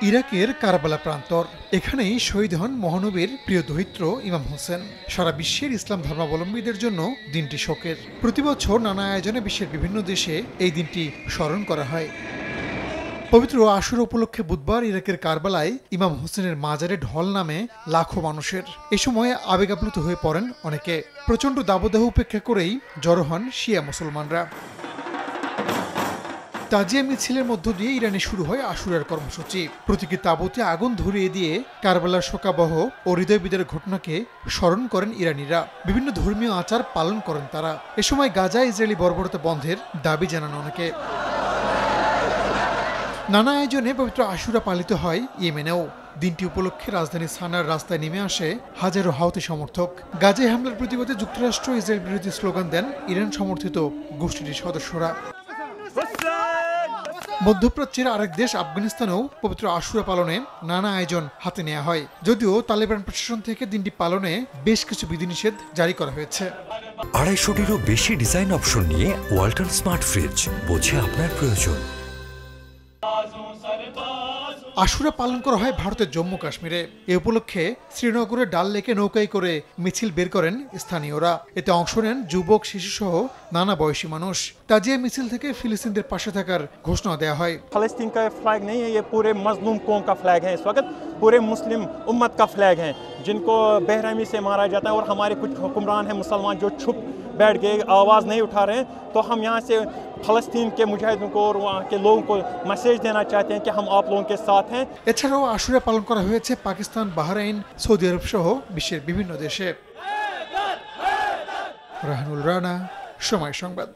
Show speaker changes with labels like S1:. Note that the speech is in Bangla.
S1: ইরাকের কারবালা প্রান্তর, এখানেই শহীদ হন মহানবীর প্রিয় দৌহিত্র ইমাম হোসেন। সারা বিশ্বের ইসলাম ধর্মাবলম্বীদের জন্য দিনটি শোকের। প্রতি বছর নানা আয়োজনে বিশ্বের বিভিন্ন দেশে এই দিনটি স্মরণ করা হয়। পবিত্র আশুরা উপলক্ষে বুধবার ইরাকের কারবালায় ইমাম হোসেনের মাজারে ঢল নামে লাখো মানুষের। এ সময় আবেগাপ্লুত হয়ে পড়েন অনেকে। প্রচণ্ড দাবদাহ উপেক্ষা করেই জড়ো হন শিয়া মুসলমানরা। তাজিয়া মিছিলের মধ্য দিয়ে ইরানে শুরু হয় আশুরার কর্মসূচি। প্রতীকী তাঁবুতে আগুন ধরিয়ে দিয়ে কারবালার শোকাবহ ও হৃদয়বিদারক ঘটনাকে স্মরণ করেন ইরানিরা। বিভিন্ন ধর্মীয় আচার পালন করেন তারা। এ সময় গাজায় ইসরায়েলি বর্বরতা বন্ধের দাবি জানান অনেকে। নানা আয়োজনে পবিত্র আশুরা পালিত হয় ইয়েমেনেও। দিনটি উপলক্ষে রাজধানী সানার রাস্তায় নেমে আসে হাজারো হাউথি সমর্থক। গাজায় হামলার প্রতিবাদে যুক্তরাষ্ট্র ইসরায়েল বিরোধী স্লোগান দেন ইরান সমর্থিত গোষ্ঠীটির সদস্যরা। মধ্যপ্রাচ্যের আরেক দেশ আফগানিস্তানেও পবিত্র আশুরা পালনে নানা আয়োজন হাতে নেওয়া হয়। যদিও তালেবান প্রশাসন থেকে দিনটি পালনে বেশ কিছু বিধিনিষেধ জারি করা হয়েছে।
S2: 250-টিরও বেশি ডিজাইন অপশন নিয়ে ওয়ালটন স্মার্ট ফ্রিজ, বোঝে আপনার প্রয়োজন।
S1: আশুরা পালন করা হয় ভারতের জম্মু কাশ্মীরে। এ উপলক্ষে শ্রীনগরের ডাল লেকে নৌকায় করে মিছিল বের করেন স্থানীয়রা। এতে অংশ নেন যুবক, শিশুসহ নানা বয়সী মানুষ। তাজিয়া মিছিল থেকে ফিলিস্তিনদের পাশে থাকার ঘোষণা দেওয়া হয়।
S3: फलस्तीन का फ्लैग नहीं है, ये पूरे मजलूम कौम का फ्लैग है। इस वक्त पूरे मुस्लिम उम्मत का फ्लैग है, जिनको बेरहमी से मारा जाता है। और हमारे कुछ हुक्मरान हैं मुसलमान जो छुप बैठ गए, आवाज़ नहीं उठा रहे हैं। तो हम यहाँ से फलस्तीन के मुजाहिदों को और वहाँ के लोगों को मैसेज देना चाहते हैं कि हम आप लोगों के साथ हैं।
S1: এছাড়াও আশুরা পালন করা হয়েছে পাকিস্তান, বাহরাইন, সৌদি আরব সহ বিশ্বের বিভিন্ন দেশে। রাহানুল রানা, সময় সংবাদ।